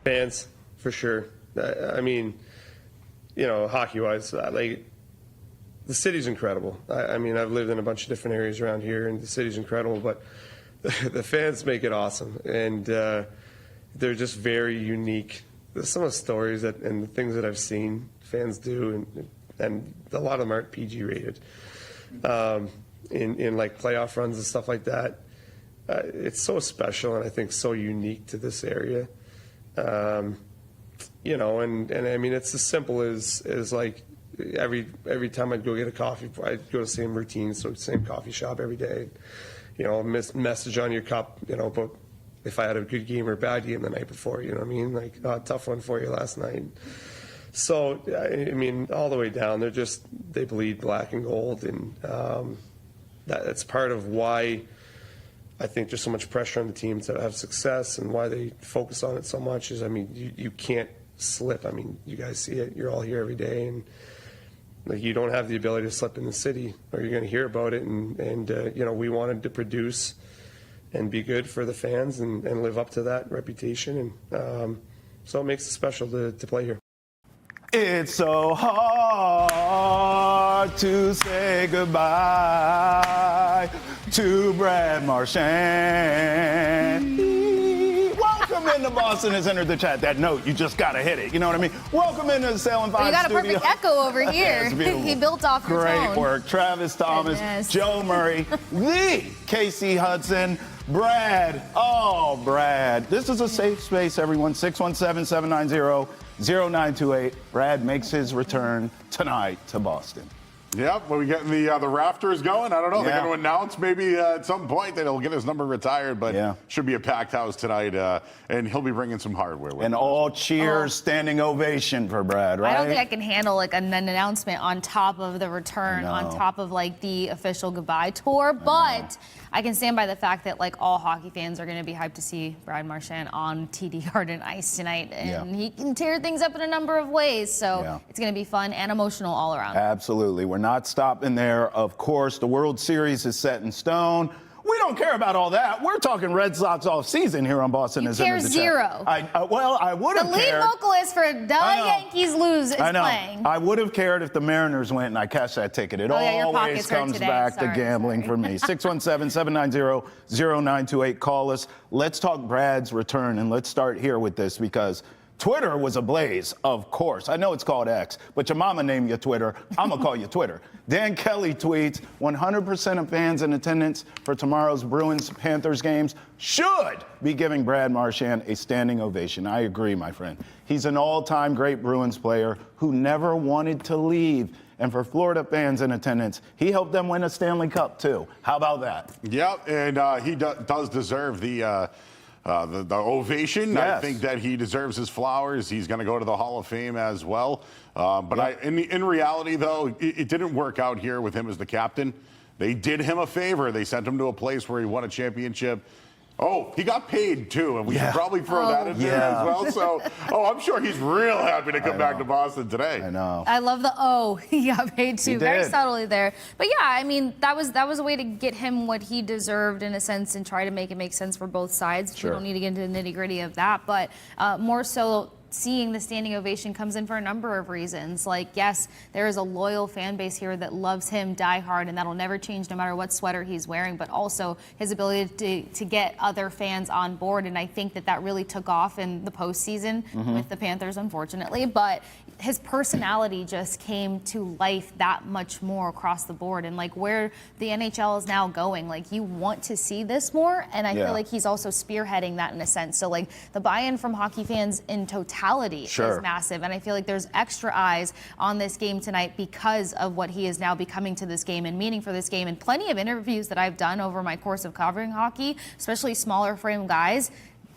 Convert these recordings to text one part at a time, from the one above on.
Fans, for sure. I mean, hockey-wise, the city's incredible. I mean, I've lived in a bunch of different areas around here, and the city's incredible, but the fans make it awesome, and they're just very unique. Some of the stories and the things that I've seen fans do, and a lot of them aren't PG rated, in like playoff runs and stuff like that. It's so special, and I think so unique to this area. And I mean, it's as simple as like every time I'd go get a coffee, I'd go to the same routine, so same coffee shop every day. Message on your cup, but if I had a good game or a bad game the night before, you know what I mean? Like, tough one for you last night. So, I mean, all the way down, they bleed black and gold, and that's part of why I think there's so much pressure on the team to have success, and why they focus on it so much is, I mean, you can't slip. I mean, you guys see it. You're all here every day, and you don't have the ability to slip in the city, or you're going to hear about it. And we wanted to produce and be good for the fans and live up to that reputation. And so it makes it special to play here. It's so hard to say goodbye to Brad Marchand. Welcome into Boston has entered the chat. That note, you just got to hit it. You know what I mean? Welcome into the Salem 5 You got a studio. perfect echo over here. He built off your tone. Great work. Travis Thomas, Goodness. Joe Murray, the Kasey Hudson, Brad. Oh, Brad. This is a safe space, everyone. 617-790-0928. Brad makes his return tonight to Boston. Yep, well, we getting the rafters going. I don't know. Yeah. They're going to announce maybe at some point that he'll get his number retired, but should be a packed house tonight, and he'll be bringing some hardware with him. And all cheers, standing ovation for Brad, right? I don't think I can handle like an announcement on top of the return, on top of like the official goodbye tour, but I can stand by the fact that like all hockey fans are going to be hyped to see Brad Marchand on TD Garden ice tonight, and he can tear things up in a number of ways, so it's going to be fun and emotional all around. Absolutely. We're not stopping there. Of course, the World Series is set in stone. We don't care about all that. We're talking Red Sox off season here on Boston. You care zero. I would have cared. The lead vocalist for the Yankees Lose is playing. I would have cared if the Mariners went and I cashed that ticket. It always comes back to gambling for me. 617-790-0928. Call us. Let's talk Brad's return, and let's start here with this because Twitter was ablaze, of course. I know it's called X, but your mama named you Twitter. I'm going to call you Twitter. Dan Kelly tweets, 100% of fans in attendance for tomorrow's Bruins-Panthers games should be giving Brad Marchand a standing ovation. I agree, my friend. He's an all-time great Bruins player who never wanted to leave. And for Florida fans in attendance, he helped them win a Stanley Cup, too. How about that? Yep, and he does deserve the ovation. Yes. I think that he deserves his flowers. He's going to go to the Hall of Fame as well. But in reality, though, it didn't work out here with him as the captain. They did him a favor. They sent him to a place where he won a championship. Oh, he got paid, too, and we should probably throw that in there as well. So, I'm sure he's real happy to come back to Boston today. I know. I love the he got paid, too. Very subtly there. But, yeah, I mean, that was a way to get him what he deserved, in a sense, and try to make it make sense for both sides. Sure. We don't need to get into the nitty-gritty of that, but more so seeing the standing ovation comes in for a number of reasons. Like, yes, there is a loyal fan base here that loves him diehard, and that'll never change no matter what sweater he's wearing, but also his ability to get other fans on board. And I think that really took off in the postseason with the Panthers, unfortunately. But his personality just came to life that much more across the board. And, like, where the NHL is now going, like, you want to see this more. And I feel like he's also spearheading that in a sense. So, like, the buy-in from hockey fans in totality is massive, and I feel like there's extra eyes on this game tonight because of what he is now becoming to this game and meaning for this game. And plenty of interviews that I've done over my course of covering hockey, especially smaller frame guys,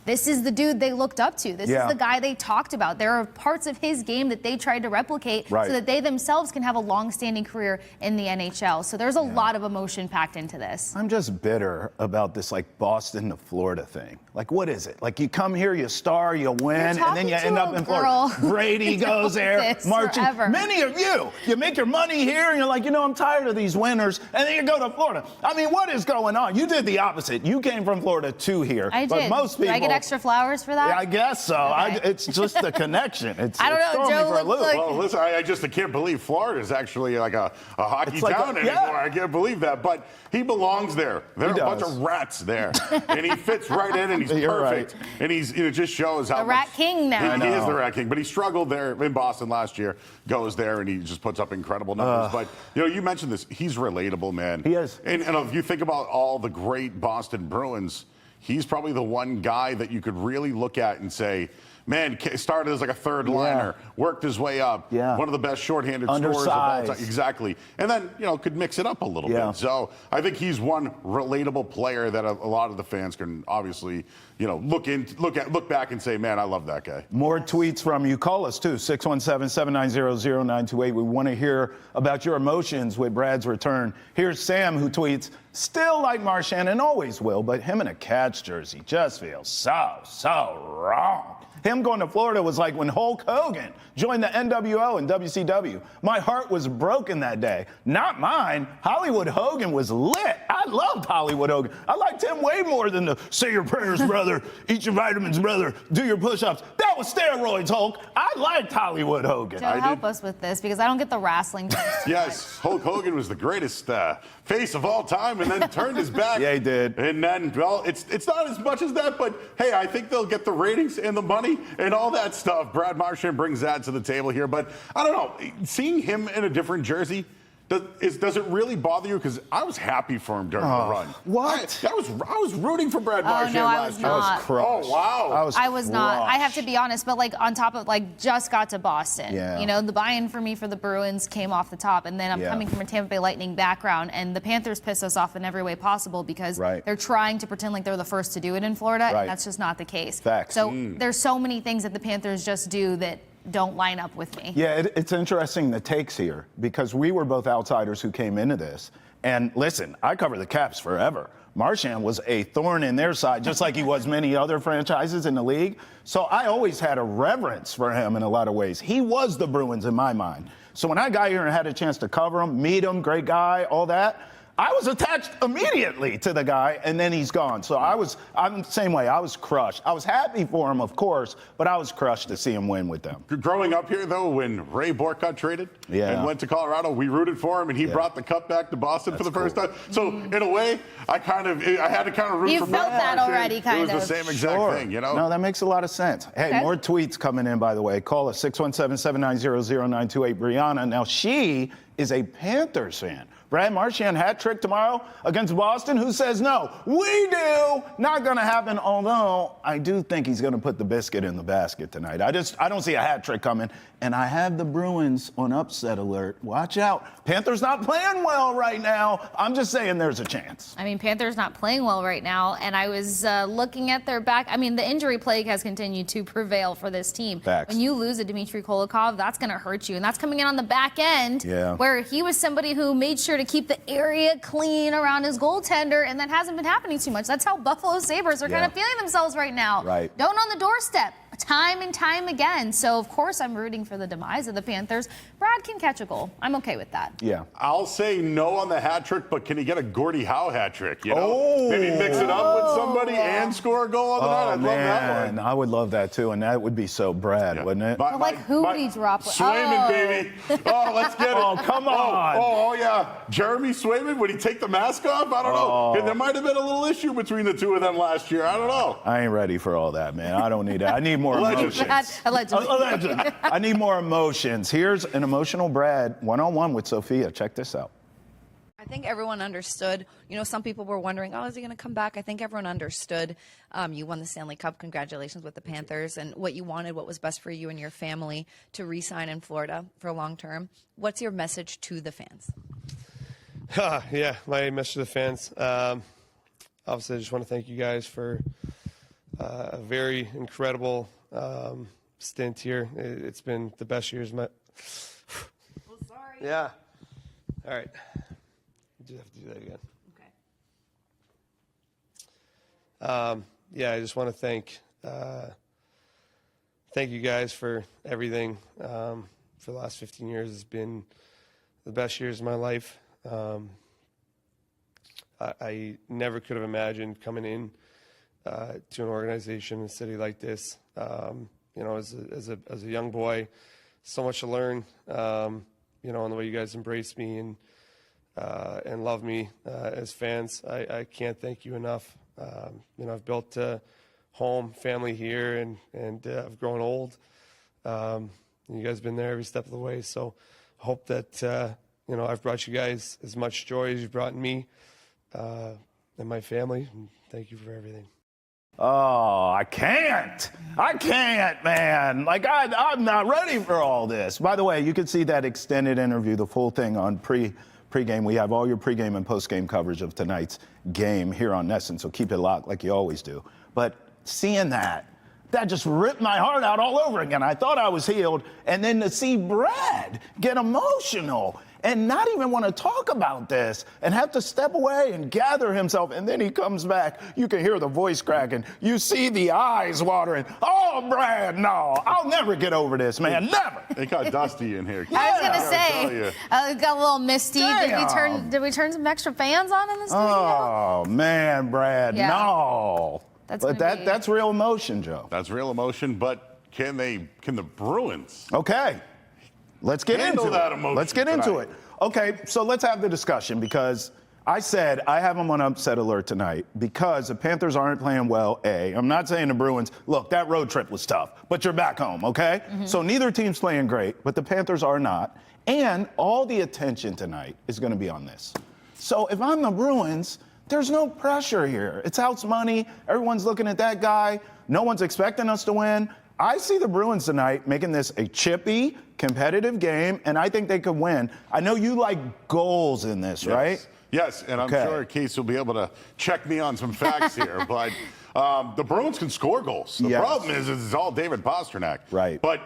this is the dude they looked up to. This is the guy they talked about. There are parts of his game that they tried to replicate so that they themselves can have a long-standing career in the NHL. So there's a lot of emotion packed into this. I'm just bitter about this, like, Boston to Florida thing. Like, what is it? Like, you come here, you star, you win, and then you end up in Florida. Brady goes there, marching. Many of you make your money here, and you're like, I'm tired of these winners, and then you go to Florida. I mean, what is going on? You did the opposite. You came from Florida to here. I did. But most people, I get extra flowers for that? Yeah, I guess so. Okay. It's just the connection. I don't know, Joe. For a loop. Well, listen, I can't believe Florida is actually like a hockey town anymore. I can't believe that. But he belongs there. There are a bunch of rats there. And he fits right in, and he's perfect. Right. And it just shows how the Rat King now. He is the Rat King. But he struggled there in Boston last year, goes there, and he just puts up incredible numbers. But, you mentioned this. He's relatable, man. He is. And if you think about all the great Boston Bruins, he's probably the one guy that you could really look at and say, man, started as like a third liner, worked his way up. Yeah. One of the best shorthanded scorers of all time. Exactly. And then, could mix it up a little bit. So I think he's one relatable player that a lot of the fans can obviously, look back and say, man, I love that guy. More tweets from you. Call us too, 617-790-0928. We want to hear about your emotions with Brad's return. Here's Sam who tweets, still like Marchand and always will, but him in a Cats jersey just feels so wrong. Him going to Florida was like when Hulk Hogan joined the NWO and WCW. My heart was broken that day. Not mine. Hollywood Hogan was lit. I loved Hollywood Hogan. I liked him way more than the say your prayers, brother, eat your vitamins, brother, do your push-ups. That was steroids, Hulk. I liked Hollywood Hogan. Joe, help us with this because I don't get the wrestling. Yes, Hulk Hogan was the greatest face of all time and then turned his back. Yeah, he did. And then, well, it's not as much as that, but hey, I think they'll get the ratings and the money and all that stuff. Brad Marchand brings that to the table here. But I don't know, seeing him in a different jersey, does it really bother you? Because I was happy for him during the run. What? I was rooting for Brad Marchand last year. I was crushed. Oh, wow. I was not. I have to be honest, but on top of just got to Boston. Yeah. The buy-in for me for the Bruins came off the top, and then I'm coming from a Tampa Bay Lightning background, and the Panthers piss us off in every way possible because they're trying to pretend like they're the first to do it in Florida, and that's just not the case. Facts. So there's so many things that the Panthers just do that don't line up with me. Yeah, it's interesting the takes here because we were both outsiders who came into this. And listen, I cover the Caps forever. Marchand was a thorn in their side, just like he was many other franchises in the league. So I always had a reverence for him in a lot of ways. He was the Bruins in my mind. So when I got here and had a chance to cover him, meet him, great guy, all that, I was attached immediately to the guy, and then he's gone. So I'm the same way. I was crushed. I was happy for him, of course, but I was crushed to see him win with them. Growing up here, though, when Ray Bourque got traded and went to Colorado, we rooted for him, and he brought the cup back to Boston for the first time. So, in a way, I had to kind of root for Brad. You felt that already, kind of. It was the same exact thing, No, that makes a lot of sense. Hey, more tweets coming in, by the way. Call us, 617-790-0928. Brianna, now she is a Panthers fan. Brad Marchand hat trick tomorrow against Boston. Who says no? We do. Not going to happen, although I do think he's going to put the biscuit in the basket tonight. I don't see a hat trick coming. And I have the Bruins on upset alert. Watch out. Panthers not playing well right now. I'm just saying there's a chance. I mean, Panthers not playing well right now. And I was looking at their back. I mean, the injury plague has continued to prevail for this team. Facts. When you lose a Dmitry Kulikov, that's going to hurt you. And that's coming in on the back end where he was somebody who made sure to keep the area clean around his goaltender. And that hasn't been happening too much. That's how Buffalo Sabres are kind of feeling themselves right now. Right. Don't on the doorstep. Time and time again. So, of course, I'm rooting for the demise of the Panthers. Brad can catch a goal. I'm okay with that. Yeah. I'll say no on the hat trick, but can he get a Gordie Howe hat trick? Maybe mix it up with somebody and score a goal on the night. I'd love that one. I would love that, too. And that would be so Brad, wouldn't it? Who would he drop with? Swayman, baby. Oh, let's get it. Oh, come on. Oh, yeah. Jeremy Swayman, would he take the mask off? I don't know. There might have been a little issue between the two of them last year. I don't know. I ain't ready for all that, man. I don't need that. I need more emotions. Allegedly. I need more emotions. Here's an emotional Brad one-on-one with Sophia. Check this out. I think everyone understood. Some people were wondering, is he going to come back? I think everyone understood. You won the Stanley Cup. Congratulations with the Panthers. And what you wanted, what was best for you and your family to re-sign in Florida for long term. What's your message to the fans? Yeah, my message to the fans. Obviously, I just want to thank you guys for a very incredible stint here. It's been the best years of my... Sorry. Yeah. All right. You do have to do that again. Okay. Yeah, I just want to thank you guys for everything. For the last 15 years, it's been the best years of my life. I never could have imagined coming in to an organization in a city like this. You know, as a young boy, so much to learn. You know, and the way you guys embrace me and love me as fans, I can't thank you enough. You know, I've built a home, family here, and I've grown old. You guys have been there every step of the way. So I hope that, you know, I've brought you guys as much joy as you've brought me and my family. And thank you for everything. Oh, I can't, man. Like, I'm not ready for all this. By the way, you can see that extended interview, the full thing on pregame. We have all your pregame and postgame coverage of tonight's game here on NESN, so keep it locked like you always do. But seeing that just ripped my heart out all over again. I thought I was healed, and then to see Brad get emotional and not even want to talk about this and have to step away and gather himself, and then he comes back. You can hear the voice cracking. You see the eyes watering. Oh, Brad, no, I'll never get over this, man, never. It got dusty in here. I was gonna say, it got a little misty. Did we turn some extra fans on in the studio? Oh man, Brad, no. That's real emotion, Joe. That's real emotion, but can the Bruins? Okay, let's get into that it. emotion Let's get into it. Okay, so let's have the discussion, because I said I have them on upset alert tonight because the Panthers aren't playing well. I'm not saying the Bruins, look, that road trip was tough, but you're back home, okay? So neither team's playing great, but the Panthers are not. And all the attention tonight is going to be on this. So if I'm the Bruins, there's no pressure here. It's house money. Everyone's looking at that guy. No one's expecting us to win. I see the Bruins tonight making this a chippy, competitive game, and I think they could win. I know you like goals in this, right? Yes, and I'm sure Kasey will be able to check me on some facts here, but the Bruins can score goals. The problem is it's all David Pastrnak. Right. But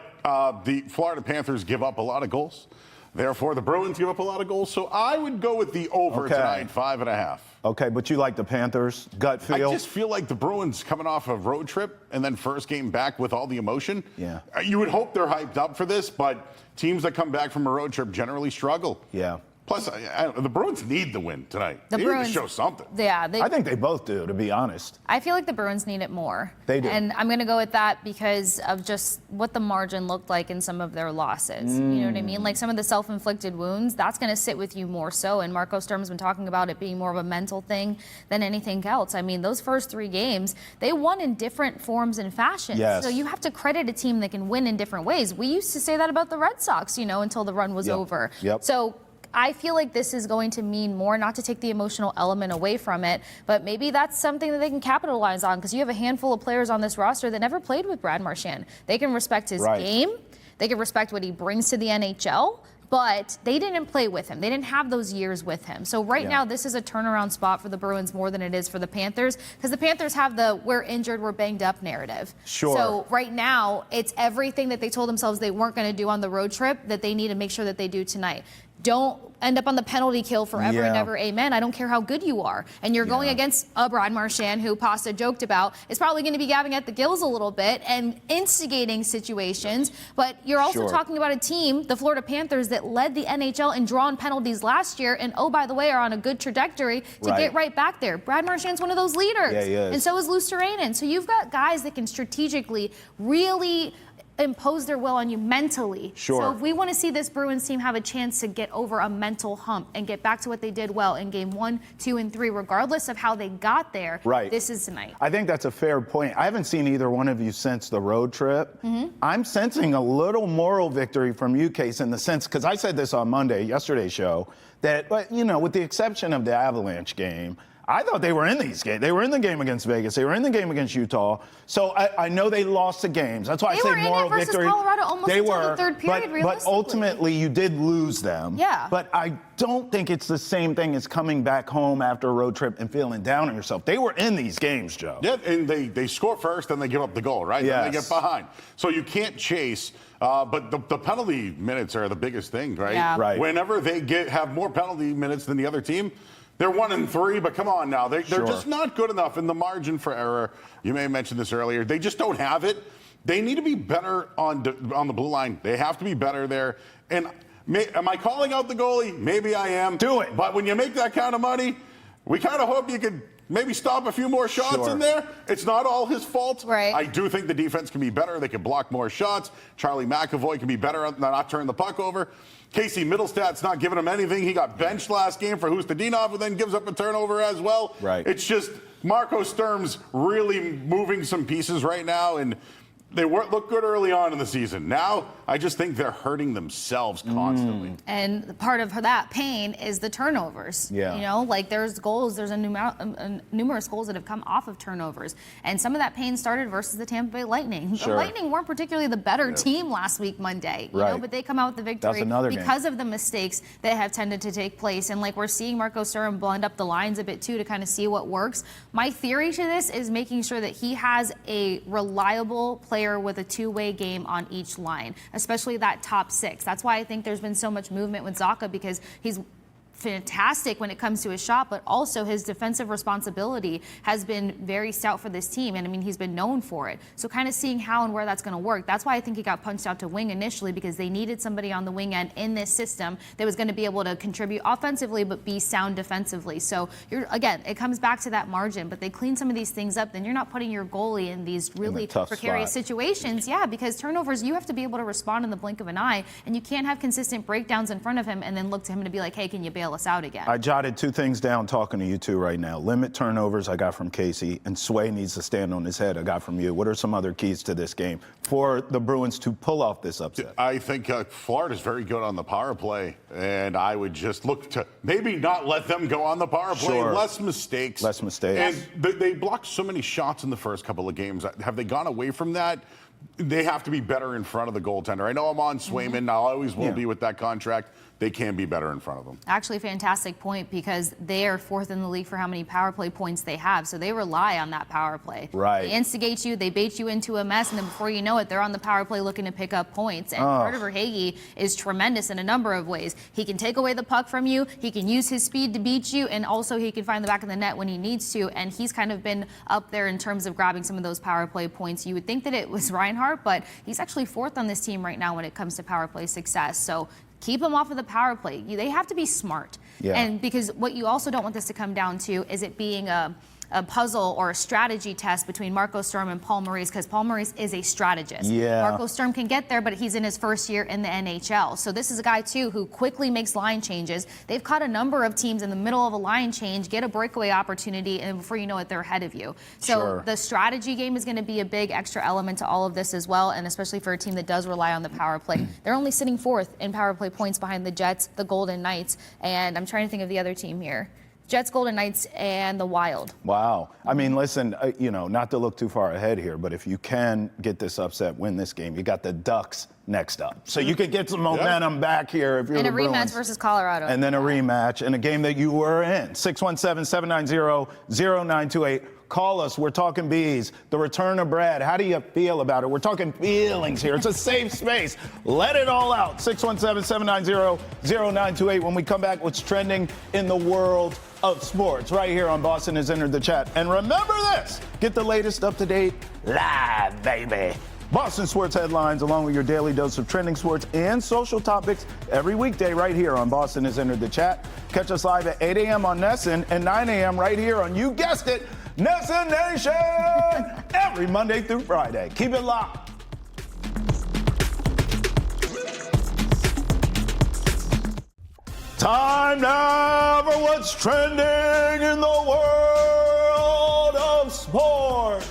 the Florida Panthers give up a lot of goals. Therefore, the Bruins give up a lot of goals. So I would go with the over tonight, 5.5. Okay, but you like the Panthers, gut feel? I just feel like the Bruins coming off a road trip and then first game back with all the emotion. Yeah. You would hope they're hyped up for this, but teams that come back from a road trip generally struggle. Yeah. Plus, the Bruins need the win tonight. They need to show something. Yeah, I think they both do, to be honest. I feel like the Bruins need it more. They do. And I'm going to go with that because of just what the margin looked like in some of their losses. You know what I mean? Like some of the self-inflicted wounds, that's going to sit with you more so. And Marco Sturm's been talking about it being more of a mental thing than anything else. I mean, those first 3 games, they won in different forms and fashions. Yes. So you have to credit a team that can win in different ways. We used to say that about the Red Sox, you know, until the run was over. So I feel like this is going to mean more, not to take the emotional element away from it, but maybe that's something that they can capitalize on, because you have a handful of players on this roster that never played with Brad Marchand. They can respect his game. They can respect what he brings to the NHL, but they didn't play with him. They didn't have those years with him. So right now, this is a turnaround spot for the Bruins more than it is for the Panthers, because the Panthers have the we're injured, we're banged up narrative. So right now, it's everything that they told themselves they weren't going to do on the road trip that they need to make sure that they do tonight. Don't end up on the penalty kill forever and ever, amen. I don't care how good you are. And you're going against a Brad Marchand, who Pasta joked about, is probably going to be gabbing at the gills a little bit and instigating situations. But you're also talking about a team, the Florida Panthers, that led the NHL in drawn penalties last year, and oh, by the way, are on a good trajectory to get right back there. Brad Marchand's one of those leaders. Yeah, he is. And so is Lucianen. So you've got guys that can strategically really impose their will on you mentally. So if we want to see this Bruins team have a chance to get over a mental hump and get back to what they did well in game 1, 2, and 3, regardless of how they got there, this is tonight. I think that's a fair point. I haven't seen either one of you since the road trip. I'm sensing a little moral victory from you, Kasey, in the sense, because I said this on yesterday's show, that, you know, with the exception of the Avalanche game, I thought they were in these games. They were in the game against Vegas. They were in the game against Utah. So I know they lost the games. That's why I say moral victory. Colorado almost until the third period, but ultimately you did lose them. Yeah. But I don't think it's the same thing as coming back home after a road trip and feeling down on yourself. They were in these games, Joe. Yeah, and they score first, then they give up the goal, right? Yes. Then they get behind. So you can't chase. But the penalty minutes are the biggest thing, right? Yeah. Right. Whenever they have more penalty minutes than the other team, they're 1-3, but come on now. They're just not good enough in the margin for error. You may have mentioned this earlier. They just don't have it. They need to be better on the blue line. They have to be better there. And am I calling out the goalie? Maybe I am. Do it. But when you make that kind of money, we kind of hope you could maybe stop a few more shots in there. It's not all his fault. Right. I do think the defense can be better. They can block more shots. Charlie McAvoy can be better at not turn the puck over. Casey Middlestad's not giving him anything. He got benched last game for Hustadinov and then gives up a turnover as well. Right. It's just Marco Sturm's really moving some pieces right now, and they looked good early on in the season. Now, I just think they're hurting themselves constantly. And part of that pain is the turnovers. Yeah. You know, like there's numerous goals that have come off of turnovers. And some of that pain started versus the Tampa Bay Lightning. Sure. The Lightning weren't particularly the better team last week, Monday. You know, but they come out with the victory because of the mistakes that have tended to take place. And like we're seeing Marco Sturm blend up the lines a bit too to kind of see what works. My theory to this is making sure that he has a reliable player with a two-way game on each line, especially that top six. That's why I think there's been so much movement with Zacha, because he's fantastic when it comes to his shot, but also his defensive responsibility has been very stout for this team. And I mean, he's been known for it. So kind of seeing how and where that's going to work. That's why I think he got punched out to wing initially, because they needed somebody on the wing end in this system that was going to be able to contribute offensively, but be sound defensively. So again, it comes back to that margin, but they clean some of these things up. Then you're not putting your goalie in these really precarious situations. Yeah, because turnovers, you have to be able to respond in the blink of an eye, and you can't have consistent breakdowns in front of him and then look to him to be like, hey, can you bail us out again? I jotted two things down talking to you two right now. Limit turnovers, I got from Kasey, and Sway needs to stand on his head, I got from you. What are some other keys to this game for the Bruins to pull off this upset? I think Florida's very good on the power play, and I would just look to maybe not let them go on the power play. Less mistakes. Less mistakes. And they blocked so many shots in the first couple of games. Have they gone away from that? They have to be better in front of the goaltender. I know I'm on Swayman. I always will be with that contract. They can be better in front of them. Actually, fantastic point, because they are fourth in the league for how many power play points they have. So they rely on that power play. Right. They instigate you, they bait you into a mess, and then before you know it, they're on the power play looking to pick up points. And Carter Verhaeghe is tremendous in a number of ways. He can take away the puck from you, he can use his speed to beat you, and also he can find the back of the net when he needs to. And he's kind of been up there in terms of grabbing some of those power play points. You would think that it was Reinhart, but he's actually fourth on this team right now when it comes to power play success. So keep them off of the power play. They have to be smart. Yeah. And because what you also don't want this to come down to is it being a puzzle or a strategy test between Marco Sturm and Paul Maurice, because Paul Maurice is a strategist. Yeah. Marco Sturm can get there, but he's in his first year in the NHL. So this is a guy, too, who quickly makes line changes. They've caught a number of teams in the middle of a line change, get a breakaway opportunity, and before you know it, they're ahead of you. So the strategy game is going to be a big extra element to all of this as well, and especially for a team that does rely on the power play. They're only sitting fourth in power play points behind the Jets, the Golden Knights, and I'm trying to think of the other team here. Jets, Golden Knights, and the Wild. Wow. I mean, listen, not to look too far ahead here, but if you can get this upset, win this game, you got the Ducks next up. So you could get some momentum back here if you're the Bruins. And a rematch versus Colorado. And then a rematch in a game that you were in. 617-790-0928. Call us. We're talking bees. The return of Brad. How do you feel about it? We're talking feelings here. It's a safe space. Let it all out. 617-790-0928. When we come back, what's trending in the world of sports right here on Boston Has Entered the Chat. And remember this. Get the latest up-to-date live, baby. Boston sports headlines along with your daily dose of trending sports and social topics every weekday right here on Boston Has Entered the Chat. Catch us live at 8 a.m. on Nesson and 9 a.m. right here on, you guessed it, Nesson Nation, every Monday through Friday. Keep it locked. Time now for what's trending in the world of sports.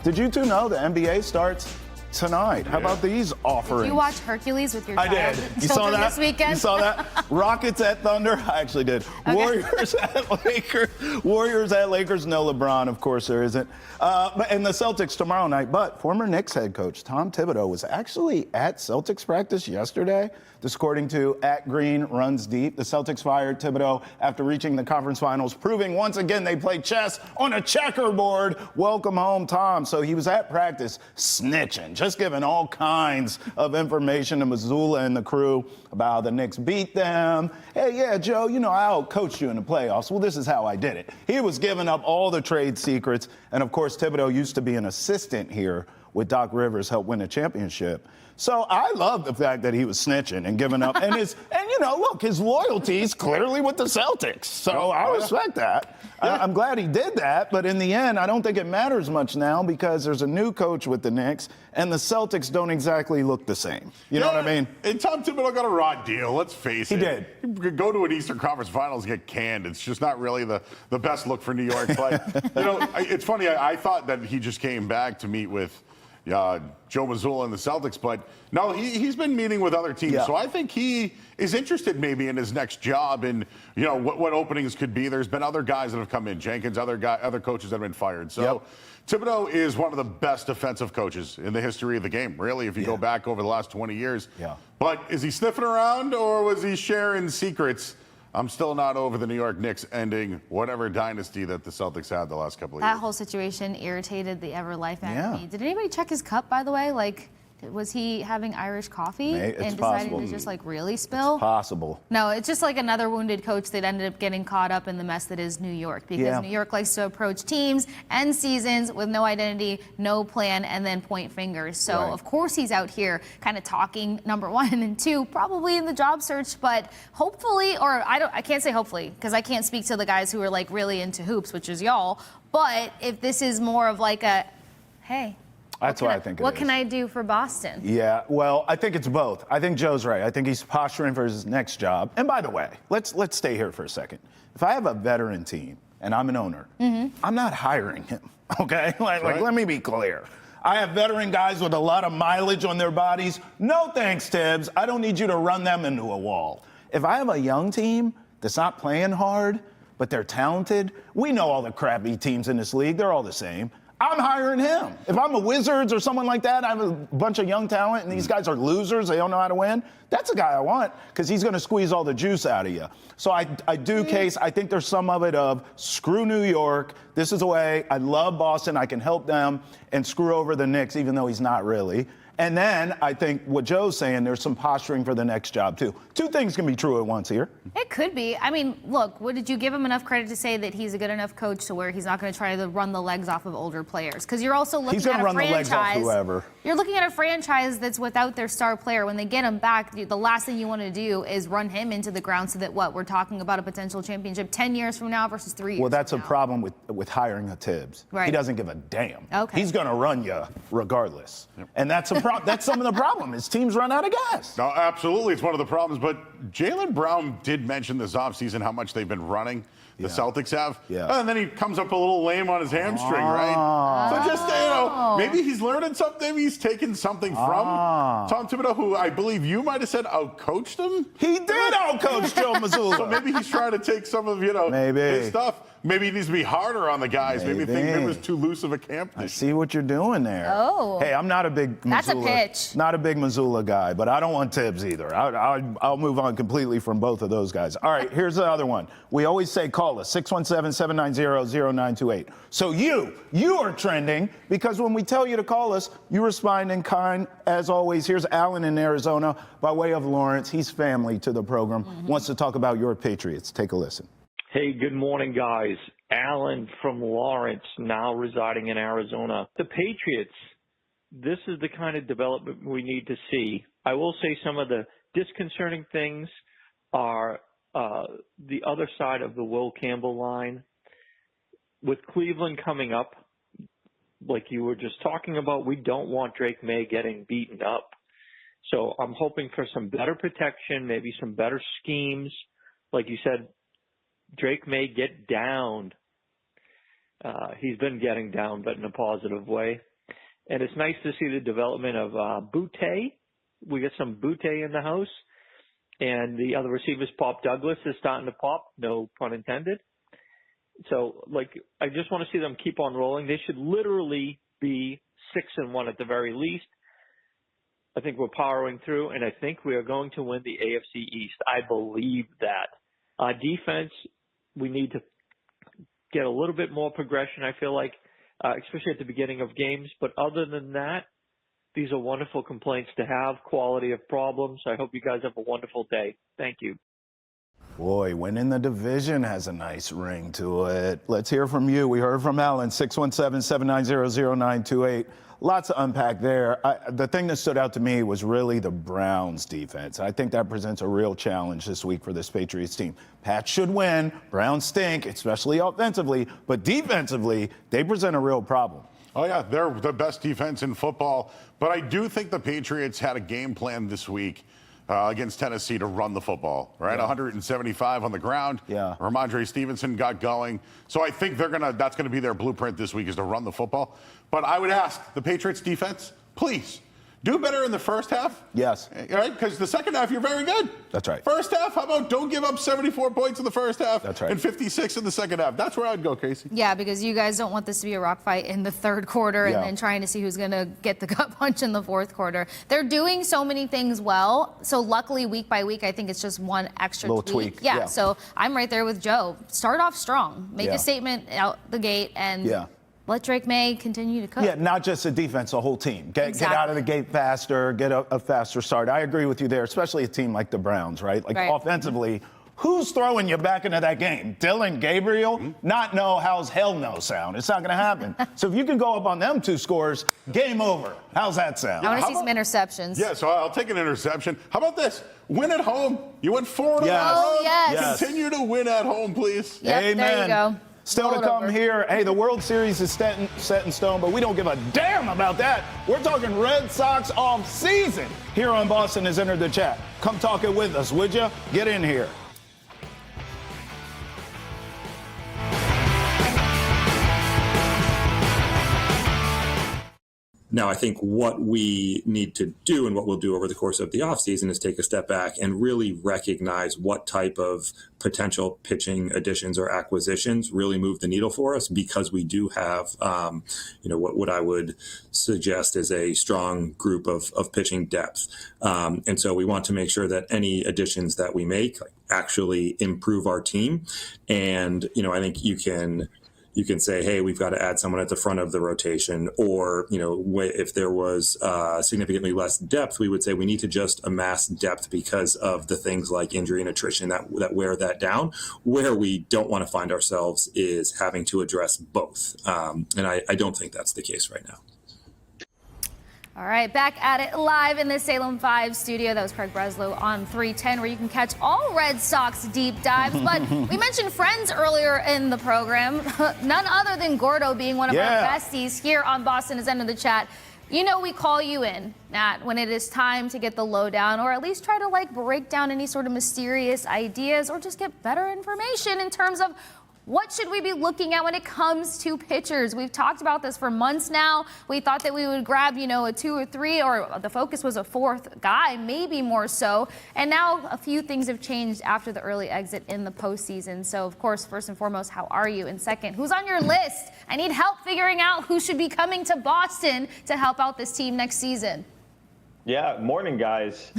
Did you two know the NBA starts tonight? How about these offerings? Did you watch Hercules with your child? I did. You saw that? This weekend? You saw that? Rockets at Thunder? I actually did. Okay. Warriors at Lakers. No LeBron, of course there isn't. And the Celtics tomorrow night. But former Knicks head coach Tom Thibodeau was actually at Celtics practice yesterday. This according to @GreenRunsDeep. The Celtics fired Thibodeau after reaching the conference finals, proving once again they play chess on a checkerboard. Welcome home, Tom. So he was at practice snitching, just giving all kinds of information to Missoula and the crew about how the Knicks beat them. Hey, yeah, Joe, I out-coached you in the playoffs. Well, this is how I did it. He was giving up all the trade secrets. And, of course, Thibodeau used to be an assistant here with Doc Rivers, helped win a championship. So I love the fact that he was snitching and giving up. And you know, look, his loyalty's clearly with the Celtics. So I respect that. I'm glad he did that. But in the end, I don't think it matters much now because there's a new coach with the Knicks, and the Celtics don't exactly look the same. You know what I mean? And Tom Thibodeau got a raw deal, let's face it. He did. You could go to an Eastern Conference Finals and get canned. It's just not really the best look for New York. But, you know, it's funny. I thought that he just came back to meet with Joe Mazzulla and the Celtics, but no, he's been meeting with other teams. Yeah. So I think he is interested maybe in his next job and, you know, what openings could be. There's been other guys that have come in, Jenkins, other coaches that have been fired. So Thibodeau is one of the best defensive coaches in the history of the game, really, if you go back over the last 20 years. Yeah. But is he sniffing around or was he sharing secrets? I'm still not over the New York Knicks ending whatever dynasty that the Celtics had the last couple of years. That whole situation irritated the ever-life out of Yeah. me. Did anybody check his cup, by the way? Like, was he having Irish coffee It's and decided possible. to just like really spill? Possible. No, it's just like another wounded coach that ended up getting caught up in the mess that is New York, because New York likes to approach teams and seasons with no identity, no plan, and then point fingers. So of course he's out here kind of talking, number one, and two, probably in the job search, but hopefully, or I can't say hopefully, because I can't speak to the guys who are like really into hoops, which is y'all. But if this is more of like a, hey, That's what I think it is. What can I do for Boston? Yeah, well, I think it's both. I think Joe's right. I think he's posturing for his next job. And by the way, let's stay here for a second. If I have a veteran team and I'm an owner, I'm not hiring him, okay? Like, let me be clear. I have veteran guys with a lot of mileage on their bodies. No thanks, Tibbs. I don't need you to run them into a wall. If I have a young team that's not playing hard, but they're talented, we know all the crappy teams in this league. They're all the same. I'm hiring him. If I'm a Wizards or someone like that, I have a bunch of young talent, and these guys are losers, they don't know how to win, that's a guy I want, because he's going to squeeze all the juice out of you. So I do, Case, I think there's some of it of screw New York, this is a way, I love Boston, I can help them, and screw over the Knicks, even though he's not really. And then I think what Joe's saying, there's some posturing for the next job, too. Two things can be true at once here. It could be. I mean, look, did you give him enough credit to say that he's a good enough coach to where he's not going to try to run the legs off of older players? Because you're also looking at a franchise. He's going to run the legs off whoever. You're looking at a franchise that's without their star player. When they get him back, the last thing you want to do is run him into the ground so that we're talking about a potential championship 10 years from now versus 3 years Well, that's a from now. problem with hiring a Tibbs. Right. He doesn't give a damn. Okay. He's going to run you regardless. And that's that's some of the problem is teams run out of gas. No, absolutely. It's one of the problems. But Jaylen Brown did mention this offseason how much they've been running. The Celtics have. Yeah. And then he comes up a little lame on his hamstring, right? So just, maybe he's learning something. Maybe he's taking something from Tom Thibodeau, who I believe you might have said outcoached him. He did outcoach Joe Mazzulla. So maybe he's trying to take some of, his stuff. Maybe he needs to be harder on the guys. Maybe think it was too loose of a camp. I see what you're doing there. Oh. Hey, I'm not a big Mazzulla. That's a pitch. Not a big Mazzulla guy, but I don't want Tibbs either. I'll move on completely from both of those guys. All right, here's the other one. We always say call us, 617-790-0928. So you are trending because when we tell you to call us, you respond in kind. As always, here's Alan in Arizona by way of Lawrence. He's family to the program. Wants to talk about your Patriots. Take a listen. Hey, good morning, guys. Alan from Lawrence, now residing in Arizona. The Patriots, this is the kind of development we need to see. I will say some of the disconcerting things are the other side of the Will Campbell line. With Cleveland coming up, like you were just talking about, we don't want Drake May getting beaten up. So I'm hoping for some better protection, maybe some better schemes. Like you said, Drake may get downed. He's been getting down, but in a positive way. And it's nice to see the development of Boutte. We got some Boutte in the house. And the other receivers, Pop Douglas, is starting to pop, no pun intended. So, I just want to see them keep on rolling. They should literally be 6-1 at the very least. I think we're powering through, and I think we are going to win the AFC East. I believe that. Our defense, we need to get a little bit more progression, I feel like, especially at the beginning of games. But other than that, these are wonderful complaints to have, quality of problems. I hope you guys have a wonderful day. Thank you. Boy, winning the division has a nice ring to it. Let's hear from you. We heard from Alan, 617-790-0928. lots to unpack there. The thing that stood out to me was really the Browns defense. I think that presents a real challenge this week for this Patriots team. Pats should win. Browns stink, especially offensively. But defensively, they present a real problem. Oh, yeah, they're the best defense in football. But I do think the Patriots had a game plan this week against Tennessee to run the football, right? Yeah. 175 on the ground. Yeah. Ramondre Stevenson got going. So I think that's going to be their blueprint this week, is to run the football. But I would ask the Patriots defense, please, do better in the first half. Yes. Right? Because the second half, you're very good. That's right. First half, how about don't give up 74 points in the first half. That's right. And 56 in the second half. That's where I'd go, Kasey. Yeah, because you guys don't want this to be a rock fight in the third quarter and then trying to see who's going to get the gut punch in the fourth quarter. They're doing so many things well. So luckily, week by week, I think it's just one extra little tweak. Yeah, so I'm right there with Joe. Start off strong. Make a statement out the gate and let Drake May continue to cook. Yeah, not just the defense, the whole team. Get out of the gate faster, get a faster start. I agree with you there, especially a team like the Browns, right? Like offensively, who's throwing you back into that game? Dylan Gabriel? Not no, how's hell no sound. It's not going to happen. So if you can go up on them 2 scores, game over. How's that sound? I want to see some interceptions. Yeah, so I'll take an interception. How about this? Win at home. You went 4 in a row. Oh, yes. Continue to win at home, please. Yep, Amen. there you go. Still to come here. Hey, the World Series is set in stone, but we don't give a damn about that. We're talking Red Sox off season here on Boston Has Entered the Chat. Come talk it with us, would you? Get in here. Now, I think what we need to do and what we'll do over the course of the offseason is take a step back and really recognize what type of potential pitching additions or acquisitions really move the needle for us, because we do have, what I would suggest is a strong group of pitching depth. And so we want to make sure that any additions that we make actually improve our team. And, I think you can say, hey, we've got to add someone at the front of the rotation, or, if there was significantly less depth, we would say we need to just amass depth because of the things like injury and attrition that wear that down. Where we don't want to find ourselves is having to address both. And I don't think that's the case right now. All right, back at it live in the Salem 5 studio. That was Craig Breslow on 310, where you can catch all Red Sox deep dives. But we mentioned friends earlier in the program. None other than Gordo being one of our besties here on Boston Has Entered the Chat. We call you in, Nat, when it is time to get the lowdown, or at least try to break down any sort of mysterious ideas, or just get better information in terms of what should we be looking at when it comes to pitchers? We've talked about this for months now. We thought that we would grab, a 2 or 3, or the focus was a 4th guy, maybe more so. And now a few things have changed after the early exit in the postseason. So, of course, first and foremost, how are you? And second, who's on your list? I need help figuring out who should be coming to Boston to help out this team next season. Yeah, morning, guys.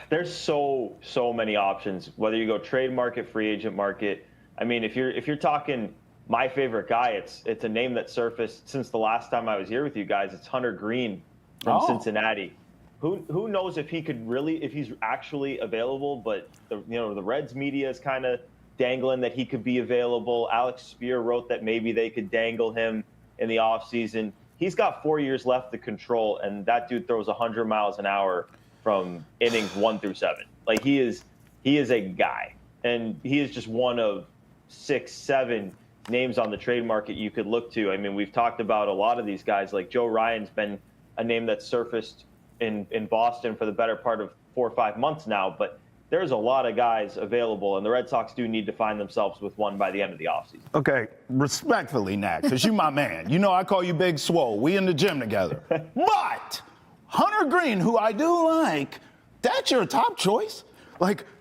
There's so many options, whether you go trade market, free agent market. I mean, if you're talking my favorite guy, it's a name that surfaced since the last time I was here with you guys. It's Hunter Green from Cincinnati. Who knows if he's actually available? But the Reds media is kind of dangling that he could be available. Alex Spear wrote that maybe they could dangle him in the offseason. He's got 4 years left to control, and that dude throws 100 miles an hour from innings 1 through 7. He is a guy, and he is just one of 6, 7 names on the trade market you could look to. I mean, we've talked about a lot of these guys. Like Joe Ryan's been a name that's surfaced in Boston for the better part of 4 or 5 months now, but there's a lot of guys available, and the Red Sox do need to find themselves with one by the end of the offseason. Okay, respectfully, Nat, because you my man. I call you Big Swole. We in the gym together. But Hunter Green, who I do like, that's your top choice?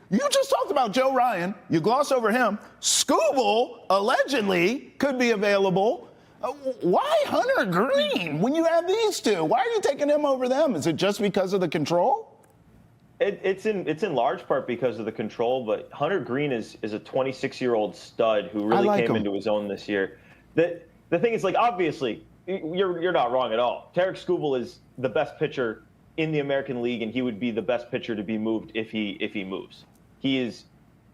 You just talked about Joe Ryan. You gloss over him. Skubal, allegedly, could be available. Why Hunter Green when you have these two? Why are you taking him over them? Is it just because of the control? It's in large part because of the control, but Hunter Green is a 26-year-old stud who really came into his own this year. The thing is, obviously, you're not wrong at all. Tarek Skubal is the best pitcher in the American League, and he would be the best pitcher to be moved if he moves. He is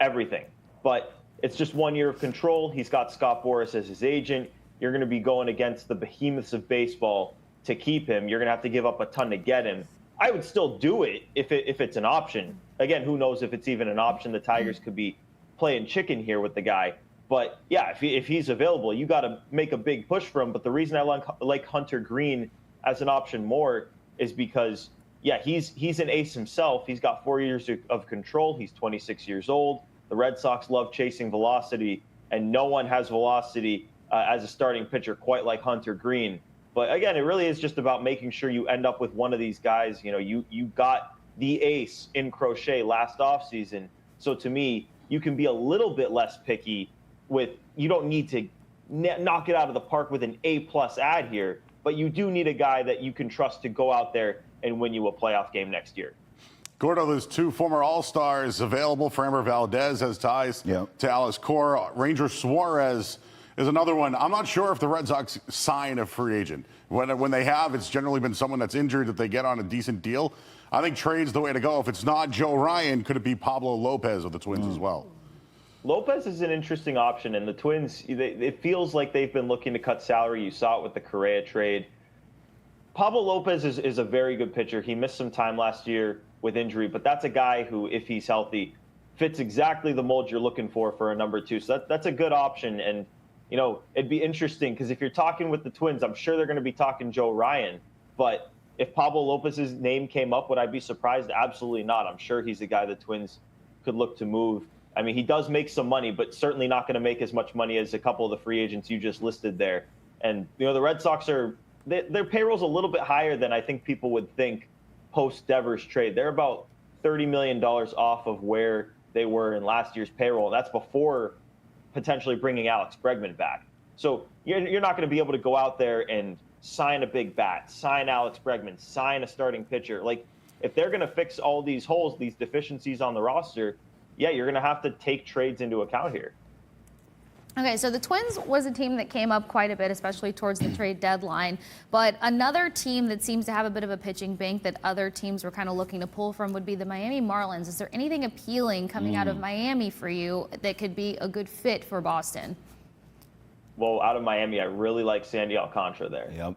everything, but it's just 1 year of control. He's got Scott Boras as his agent. You're going to be going against the behemoths of baseball to keep him. You're going to have to give up a ton to get him. I would still do it if it's an option. Again, who knows if it's even an option? The Tigers could be playing chicken here with the guy. But yeah, if he's available, you got to make a big push for him. But the reason I like Hunter Green as an option more is because, yeah, he's an ace himself. He's got 4 years of control. He's 26 years old. The Red Sox love chasing velocity, and no one has velocity as a starting pitcher quite like Hunter Green. But again, it really is just about making sure you end up with one of these guys. You know, you got the ace in Crochet last offseason. So to me, you can be a little bit less picky you don't need to knock it out of the park with an A+ ad here, but you do need a guy that you can trust to go out there and win you a playoff game next year. Gordo, there's 2 former All-Stars available. Framber Valdez has ties to Alice Cora. Ranger Suarez is another one. I'm not sure if the Red Sox sign a free agent. When they have, it's generally been someone that's injured that they get on a decent deal. I think trade's the way to go. If it's not Joe Ryan, could it be Pablo Lopez of the Twins as well? Lopez is an interesting option, and the Twins, it feels like they've been looking to cut salary. You saw it with the Correa trade. Pablo Lopez is a very good pitcher. He missed some time last year with injury, but that's a guy who, if he's healthy, fits exactly the mold you're looking for a number 2. So that's a good option, and you know, it'd be interesting because if you're talking with the Twins, I'm sure they're going to be talking Joe Ryan, but if Pablo Lopez's name came up, would I be surprised? Absolutely not. I'm sure he's a guy the Twins could look to move. I mean, he does make some money, but certainly not going to make as much money as a couple of the free agents you just listed there. And, you know, the Red Sox their payroll's a little bit higher than I think people would think post-Devers trade. They're about $30 million off of where they were in last year's payroll. That's before potentially bringing Alex Bregman back. So you're not going to be able to go out there and sign a big bat, sign Alex Bregman, sign a starting pitcher. Like, if they're going to fix all these holes, these deficiencies on the roster, yeah, you're going to have to take trades into account here. Okay, so the Twins was a team that came up quite a bit, especially towards the trade deadline. But another team that seems to have a bit of a pitching bank that other teams were kind of looking to pull from would be the Miami Marlins. Is there anything appealing coming out of Miami for you that could be a good fit for Boston? Well, out of Miami, I really like Sandy Alcantara there. Yep.